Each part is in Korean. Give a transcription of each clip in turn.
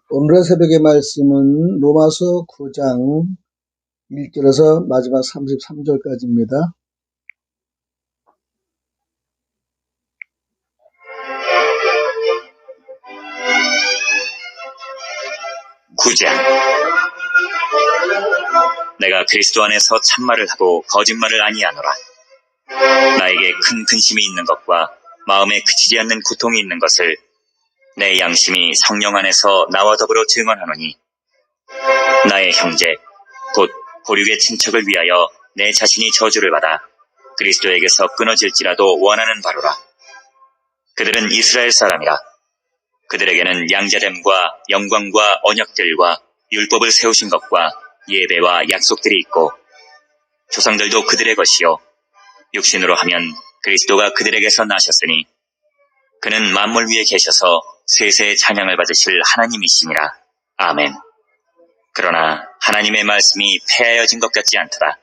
오늘의 새벽의 말씀은 로마서 9장 1절에서 마지막 33절까지입니다. 내가 그리스도 안에서 참말을 하고 거짓말을 아니하노라. 나에게 큰 근심이 있는 것과 마음에 그치지 않는 고통이 있는 것을 내 양심이 성령 안에서 나와 더불어 증언하노니, 나의 형제 곧 보륙의 친척을 위하여 내 자신이 저주를 받아 그리스도에게서 끊어질지라도 원하는 바로라. 그들은 이스라엘 사람이라. 그들에게는 양자됨과 영광과 언약들과 율법을 세우신 것과 예배와 약속들이 있고, 조상들도 그들의 것이요 육신으로 하면 그리스도가 그들에게서 나셨으니 그는 만물 위에 계셔서 세세의 찬양을 받으실 하나님이시니라. 아멘. 그러나 하나님의 말씀이 폐하여진 것 같지 않도다.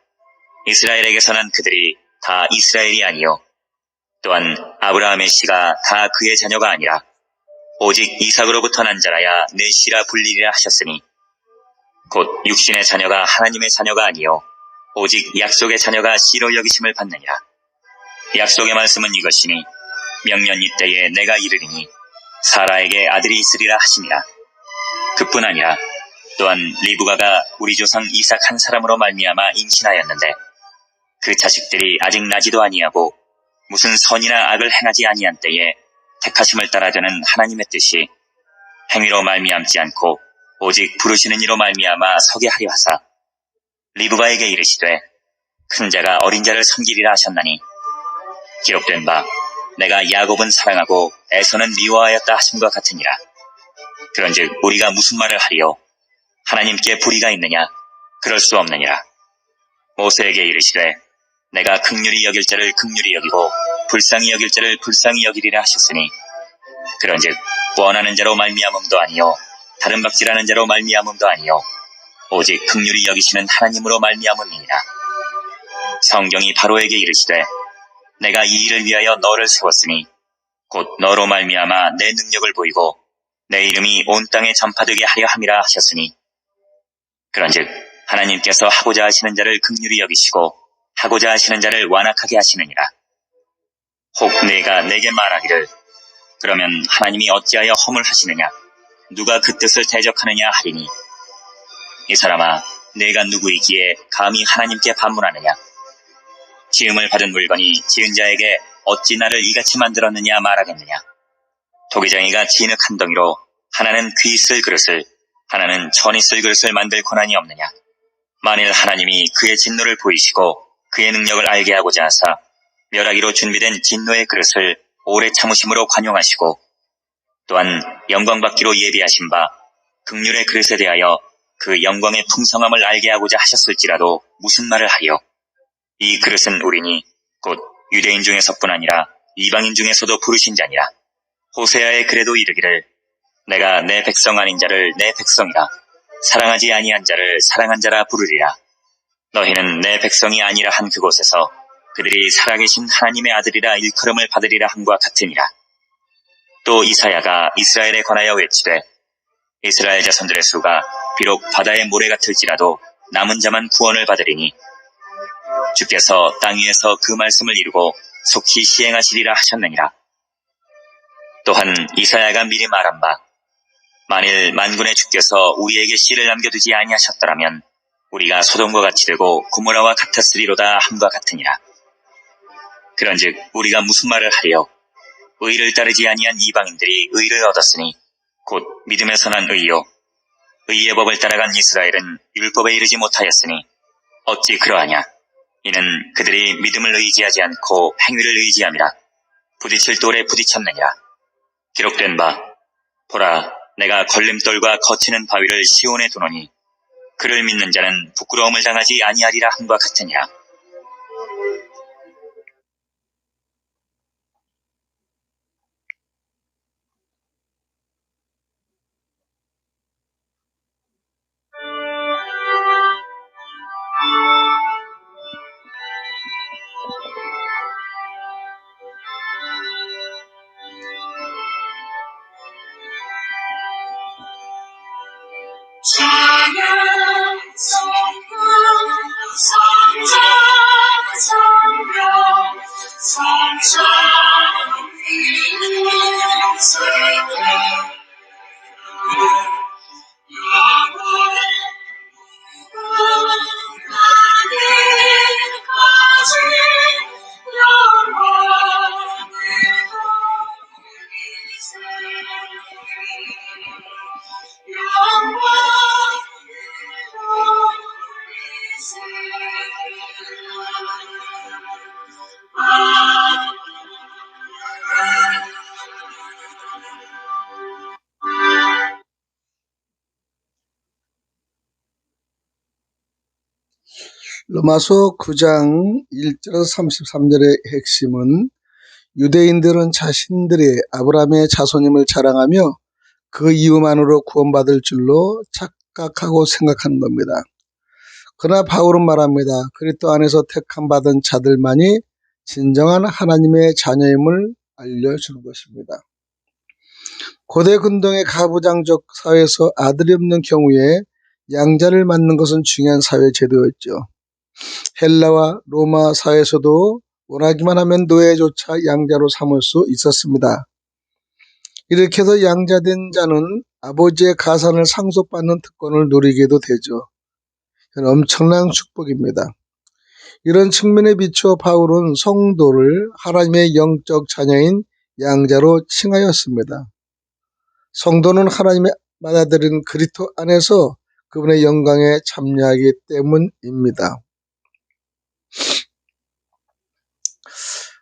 이스라엘에게서 난 그들이 다 이스라엘이 아니요 또한 아브라함의 씨가 다 그의 자녀가 아니라 오직 이삭으로부터 난 자라야 내 씨라 불리리라 하셨으니, 곧 육신의 자녀가 하나님의 자녀가 아니요 오직 약속의 자녀가 씨로 여기심을 받느니라. 약속의 말씀은 이것이니, 명년 이때에 내가 이르리니 사라에게 아들이 있으리라 하시니라. 그뿐 아니라 또한 리브가가 우리 조상 이삭 한 사람으로 말미암아 임신하였는데, 그 자식들이 아직 나지도 아니하고 무슨 선이나 악을 행하지 아니한 때에 택하심을 따라주는 하나님의 뜻이 행위로 말미암지 않고 오직 부르시는 이로 말미암아 서게 하려 하사, 리브가에게 이르시되 큰 자가 어린 자를 섬기리라 하셨나니, 기록된 바 내가 야곱은 사랑하고 에서는 미워하였다 하심과 같으니라. 그런즉 우리가 무슨 말을 하리요? 하나님께 불의가 있느냐? 그럴 수 없느니라. 모세에게 이르시되 내가 긍휼히 여길 자를 긍휼히 여기고 불쌍히 여길 자를 불쌍히 여기리라 하셨으니, 그런즉 원하는 자로 말미암음도 아니요 다른 박질하는 자로 말미암음도 아니요 오직 긍휼히 여기시는 하나님으로 말미암음이니라. 성경이 바로에게 이르시되 내가 이 일을 위하여 너를 세웠으니 곧 너로 말미암아 내 능력을 보이고 내 이름이 온 땅에 전파되게 하려 함이라 하셨으니, 그런즉 하나님께서 하고자 하시는 자를 긍휼히 여기시고 하고자 하시는 자를 완악하게 하시느니라. 혹 내가 내게 말하기를 그러면 하나님이 어찌하여 허물하시느냐? 누가 그 뜻을 대적하느냐 하리니, 이 사람아, 내가 누구이기에 감히 하나님께 반문하느냐? 지음을 받은 물건이 지은 자에게 어찌 나를 이같이 만들었느냐 말하겠느냐? 도기장이가 진흙 한 덩이로 하나는 귀 쓸 그릇을 하나는 천이 쓸 그릇을 만들 권한이 없느냐? 만일 하나님이 그의 진노를 보이시고 그의 능력을 알게 하고자 하사 멸하기로 준비된 진노의 그릇을 오래 참으심으로 관용하시고, 또한 영광받기로 예비하신 바 긍휼의 그릇에 대하여 그 영광의 풍성함을 알게 하고자 하셨을지라도 무슨 말을 하리요? 이 그릇은 우리니 곧 유대인 중에서뿐 아니라 이방인 중에서도 부르신 자니라. 호세아의 글에도 이르기를 내가 내 백성 아닌 자를 내 백성이라, 사랑하지 아니한 자를 사랑한 자라 부르리라. 너희는 내 백성이 아니라 한 그곳에서 그들이 살아계신 하나님의 아들이라 일컬음을 받으리라 함과 같으니라. 또 이사야가 이스라엘에 관하여 외치되 이스라엘 자손들의 수가 비록 바다의 모래 같을지라도 남은 자만 구원을 받으리니, 주께서 땅 위에서 그 말씀을 이루고 속히 시행하시리라 하셨느니라. 또한 이사야가 미리 말한 바 만일 만군의 주께서 우리에게 씨를 남겨두지 아니하셨더라면 우리가 소돔과 같이 되고 고모라와 같았으리로다 함과 같으니라. 그런즉 우리가 무슨 말을 하리요? 의를 따르지 아니한 이방인들이 의를 얻었으니 곧 믿음에서 난 의요 의의 법을 따라간 이스라엘은 율법에 이르지 못하였으니 어찌 그러하냐? 이는 그들이 믿음을 의지하지 않고 행위를 의지함이라. 부딪힐 돌에 부딪혔느니라. 기록된 바 보라, 내가 걸림돌과 거치는 바위를 시온에 두노니 그를 믿는 자는 부끄러움을 당하지 아니하리라 함과 같으니라. 자연 성품 성자 성령 성자 이는 세계 영원히 하늘까지 로마서 9장 1절에서 33절의 핵심은 유대인들은 자신들이 아브라함의 자손임을 자랑하며 그 이유만으로 구원받을 줄로 착각하고 생각하는 겁니다. 그러나 바울은 말합니다. 그리스도 안에서 택함 받은 자들만이 진정한 하나님의 자녀임을 알려주는 것입니다. 고대 근동의 가부장적 사회에서 아들이 없는 경우에 양자를 맡는 것은 중요한 사회 제도였죠. 헬라와 로마 사회에서도 원하기만 하면 노예조차 양자로 삼을 수 있었습니다. 이렇게 해서 양자된 자는 아버지의 가산을 상속받는 특권을 누리게도 되죠. 이건 엄청난 축복입니다. 이런 측면에 비추어 바울은 성도를 하나님의 영적 자녀인 양자로 칭하였습니다. 성도는 하나님의 받아들인 그리스도 안에서 그분의 영광에 참여하기 때문입니다.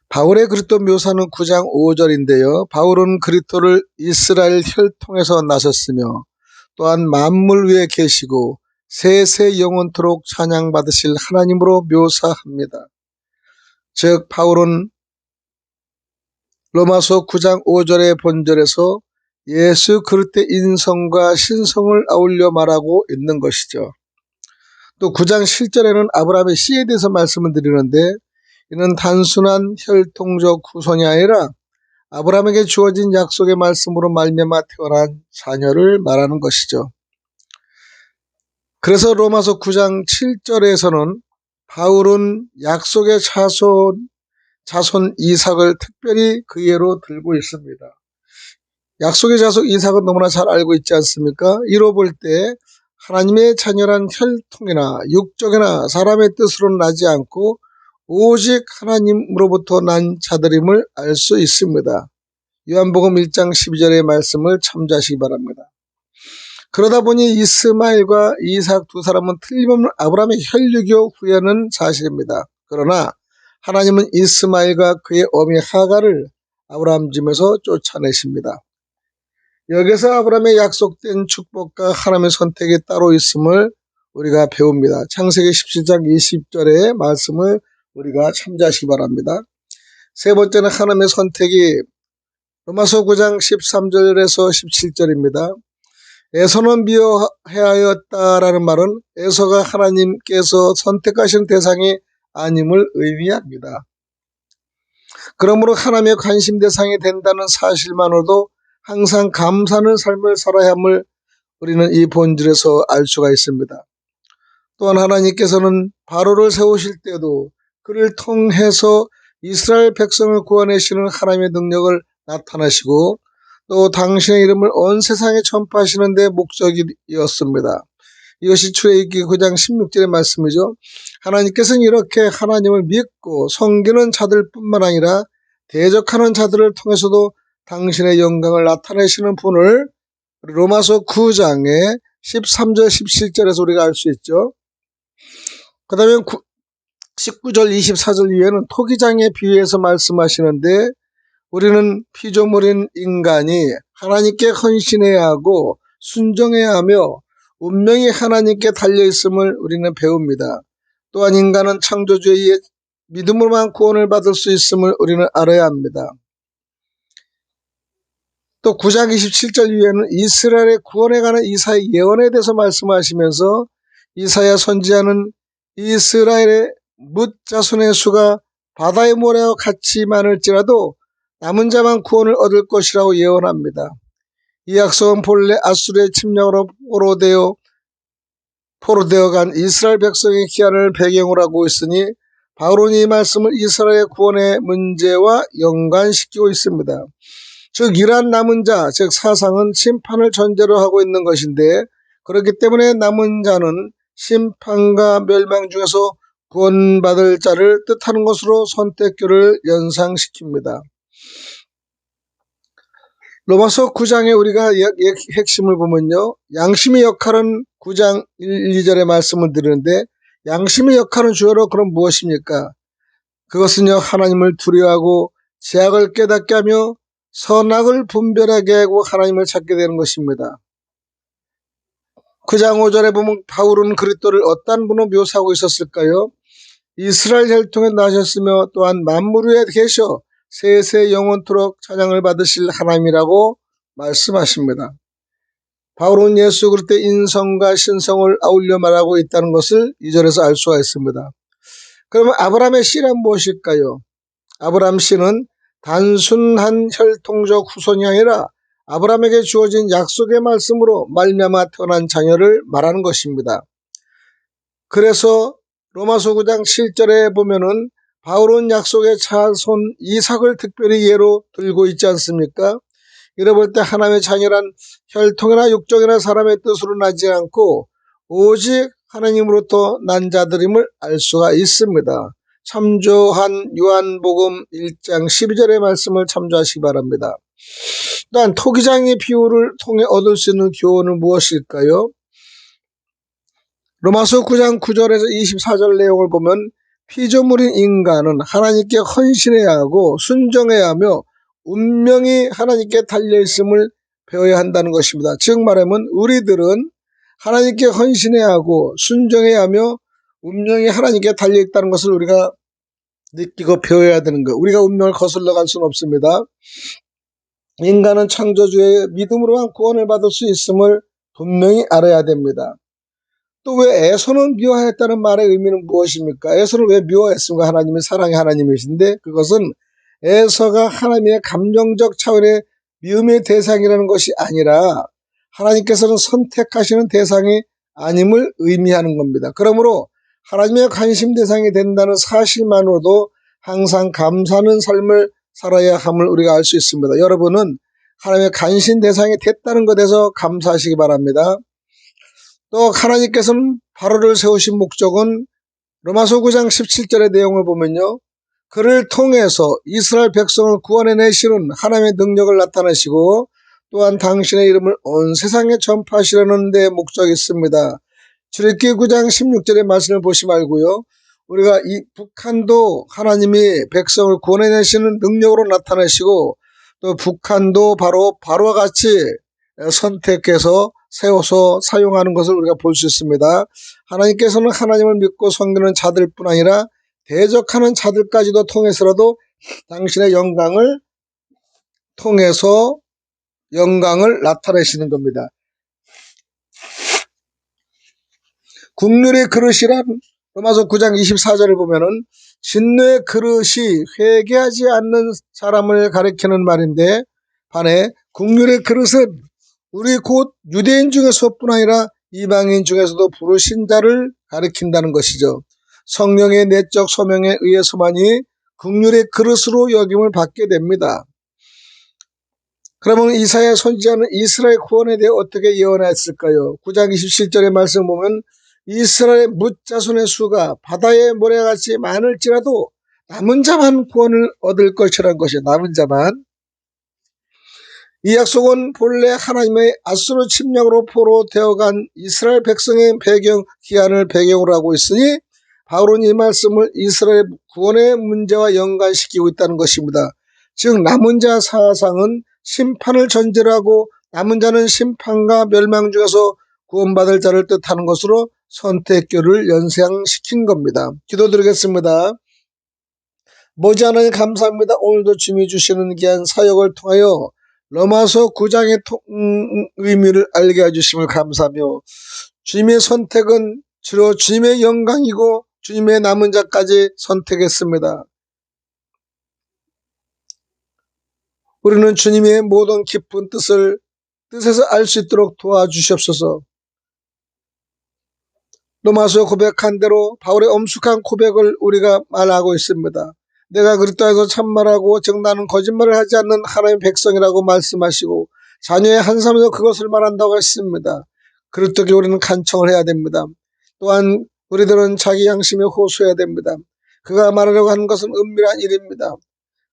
바울의 그리스도 묘사는 9장 5절인데요. 바울은 그리스도를 이스라엘 혈통에서 나셨으며 또한 만물 위에 계시고 세세 영원토록 찬양받으실 하나님으로 묘사합니다. 즉 바울은 로마서 9장 5절의 본절에서 예수 그리스도의 인성과 신성을 아울러 말하고 있는 것이죠. 또 9장 7절에는 아브라함의 씨에 대해서 말씀을 드리는데 이는 단순한 혈통적 후손이 아니라 아브라함에게 주어진 약속의 말씀으로 말미암아 태어난 자녀를 말하는 것이죠. 그래서 로마서 9장 7절에서는 바울은 약속의 자손 이삭을 특별히 그 예로 들고 있습니다. 약속의 자손 이삭은 너무나 잘 알고 있지 않습니까? 이로 볼 때 하나님의 자녀란 혈통이나 육적이나 사람의 뜻으로 나지 않고 오직 하나님으로부터 난 자들임을 알 수 있습니다. 요한복음 1장 12절의 말씀을 참조하시기 바랍니다. 그러다 보니 이스마엘과 이삭 두 사람은 틀림없는 아브라함의 혈육이요 후예는 사실입니다. 그러나 하나님은 이스마엘과 그의 어미 하가를 아브라함 집에서 쫓아내십니다. 여기서 아브라함의 약속된 축복과 하나님의 선택이 따로 있음을 우리가 배웁니다. 창세기 17장 20절의 말씀을 우리가 참조하시기 바랍니다. 세 번째는 하나님의 선택이 로마서 9장 13절에서 17절입니다. 에서는 미워하였다라는 말은 에서가 하나님께서 선택하신 대상이 아님을 의미합니다. 그러므로 하나님의 관심 대상이 된다는 사실만으로도 항상 감사하는 삶을 살아야 함을 우리는 이 본질에서 알 수가 있습니다. 또한 하나님께서는 바로를 세우실 때도 그를 통해서 이스라엘 백성을 구원하시는 하나님의 능력을 나타나시고 또 당신의 이름을 온 세상에 전파하시는 데 목적이었습니다. 이것이 출애굽기 9장 16절의 말씀이죠. 하나님께서는 이렇게 하나님을 믿고 섬기는 자들뿐만 아니라 대적하는 자들을 통해서도 당신의 영광을 나타내시는 분을 로마서 9장의 13절 17절에서 우리가 알 수 있죠. 그 다음에 19절 24절 이후에는 토기장에 비유해서 말씀하시는데 우리는 피조물인 인간이 하나님께 헌신해야 하고 순종해야 하며 운명이 하나님께 달려있음을 우리는 배웁니다. 또한 인간은 창조주의 믿음으로만 구원을 받을 수 있음을 우리는 알아야 합니다. 또 9장 27절 이후에는 이스라엘의 구원에 관한 이사야 예언에 대해서 말씀하시면서 이사야 선지자는 이스라엘의 뭇 자손의 수가 바다의 모래와 같이 많을지라도 남은 자만 구원을 얻을 것이라고 예언합니다. 이 약속은 본래 아수르의 침략으로 되어 포로되어간 이스라엘 백성의 귀환을 배경으로 하고 있으니 바울은 이 말씀을 이스라엘의 구원의 문제와 연관시키고 있습니다. 즉 이러한 남은 자, 즉 사상은 심판을 전제로 하고 있는 것인데, 그렇기 때문에 남은 자는 심판과 멸망 중에서 구원받을 자를 뜻하는 것으로 선택교를 연상시킵니다. 로마서 9장에 우리가 핵심을 보면요, 양심의 역할은 9장 1, 2절의 말씀을 드리는데, 양심의 역할은 주어로 그럼 무엇입니까? 그것은요, 하나님을 두려워하고 죄악을 깨닫게 하며 선악을 분별하게 하고 하나님을 찾게 되는 것입니다. 9장 5절에 보면 바울은 그리스도를 어떤 분으로 묘사하고 있었을까요? 이스라엘 혈통에 나셨으며 또한 만물 위에 계셔 세세 영원토록 찬양을 받으실 하나님이라고 말씀하십니다. 바울은 예수 그리스도의 인성과 신성을 아울러 말하고 있다는 것을 이 절에서 알 수가 있습니다. 그러면 아브라함의 씨란 무엇일까요? 아브라함 씨는 단순한 혈통적 후손이 아니라 아브라함에게 주어진 약속의 말씀으로 말미암아 태어난 자녀를 말하는 것입니다. 그래서 로마서 9장 7절에 보면은 바울은 약속의 자손 이삭을 특별히 예로 들고 있지 않습니까? 이래 볼 때 하나님의 자녀란 혈통이나 육적이나 사람의 뜻으로 나지 않고 오직 하나님으로부터 난 자들임을 알 수가 있습니다. 참조한 요한복음 1장 12절의 말씀을 참조하시기 바랍니다. 또한 토기장의 비유를 통해 얻을 수 있는 교훈은 무엇일까요? 로마서 9장 9절에서 24절 내용을 보면 피조물인 인간은 하나님께 헌신해야 하고 순종해야 하며 운명이 하나님께 달려있음을 배워야 한다는 것입니다. 즉 말하면 우리들은 하나님께 헌신해야 하고 순종해야 하며 운명이 하나님께 달려있다는 것을 우리가 느끼고 배워야 되는 것. 우리가 운명을 거슬러 갈 수는 없습니다. 인간은 창조주의 믿음으로만 구원을 받을 수 있음을 분명히 알아야 됩니다. 또 왜 에서는 미워하였다는 말의 의미는 무엇입니까? 에서는 왜 미워했습니까? 하나님의 사랑의 하나님이신데 그것은 에서가 하나님의 감정적 차원의 미움의 대상이라는 것이 아니라 하나님께서는 선택하시는 대상이 아님을 의미하는 겁니다. 그러므로 하나님의 관심 대상이 된다는 사실만으로도 항상 감사하는 삶을 살아야 함을 우리가 알 수 있습니다. 여러분은 하나님의 관심 대상이 됐다는 것에서 감사하시기 바랍니다. 또 하나님께서는 바로를 세우신 목적은 로마서 9장 17절의 내용을 보면요, 그를 통해서 이스라엘 백성을 구원해내시는 하나님의 능력을 나타내시고 또한 당신의 이름을 온 세상에 전파하시려는 데 목적이 있습니다. 출애굽기 9장 16절의 말씀을 보시 말고요, 우리가 이 북한도 하나님이 백성을 구원해내시는 능력으로 나타내시고 또 북한도 바로 바로와 같이 선택해서 세워서 사용하는 것을 우리가 볼 수 있습니다. 하나님께서는 하나님을 믿고 섬기는 자들뿐 아니라 대적하는 자들까지도 통해서라도 당신의 영광을 통해서 영광을 나타내시는 겁니다. 국률의 그릇이란 로마서 9장 24절을 보면은 진노의 그릇이 회개하지 않는 사람을 가리키는 말인데, 반해 국률의 그릇은 우리 곧 유대인 중에서뿐 아니라 이방인 중에서도 부르신 자를 가리킨다는 것이죠. 성령의 내적 소명에 의해서만이 국률의 그릇으로 여김을 받게 됩니다. 그러면 이사야 선지자는 이스라엘 구원에 대해 어떻게 예언했을까요? 9장 27절의 말씀을 보면 이스라엘 뭇자손의 수가 바다의 모래같이 많을지라도 남은 자만 구원을 얻을 것이라는 것이에요. 남은 자만. 이 약속은 본래 하나님의 아수르 침략으로 포로되어간 이스라엘 백성의 기한을 배경으로 하고 있으니 바울은 이 말씀을 이스라엘 구원의 문제와 연관시키고 있다는 것입니다. 즉 남은 자 사상은 심판을 전제로 하고 남은 자는 심판과 멸망 중에서 구원받을 자를 뜻하는 것으로 선택교를 연상시킨 겁니다. 기도드리겠습니다. 머지않아 감사합니다. 오늘도 주님이 주시는 귀한 사역을 통하여 로마서 9장의 의미를 알게 해주심을 감사하며 주님의 선택은 주로 주님의 영광이고 주님의 남은 자까지 선택했습니다. 우리는 주님의 모든 깊은 뜻에서 알 수 있도록 도와주시옵소서. 로마서 고백한 대로 바울의 엄숙한 고백을 우리가 말하고 있습니다. 내가 그리스도에서 참말하고 즉 나는 거짓말을 하지 않는 하나님의 백성이라고 말씀하시고 자녀의 한삼에서 그것을 말한다고 했습니다. 그렇게 우리는 간청을 해야 됩니다. 또한 우리들은 자기 양심에 호소해야 됩니다. 그가 말하려고 하는 것은 은밀한 일입니다.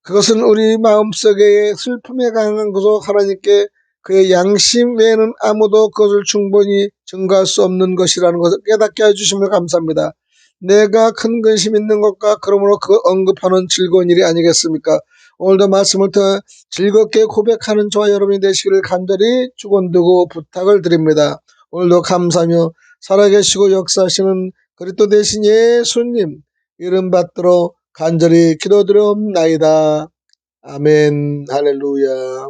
그것은 우리 마음속에 슬픔에 강한 구속 하나님께 그의 양심 외에는 아무도 그것을 충분히 증거할 수 없는 것이라는 것을 깨닫게 해주심을 감사합니다. 내가 큰 근심 있는 것과 그러므로 그 언급하는 즐거운 일이 아니겠습니까? 오늘도 말씀을 통해 즐겁게 고백하는 저와 여러분이 되시기를 간절히 축원드리고 부탁을 드립니다. 오늘도 감사하며 살아계시고 역사하시는 그리스도 되신 예수님 이름 받들어 간절히 기도드리옵나이다. 아멘. 할렐루야.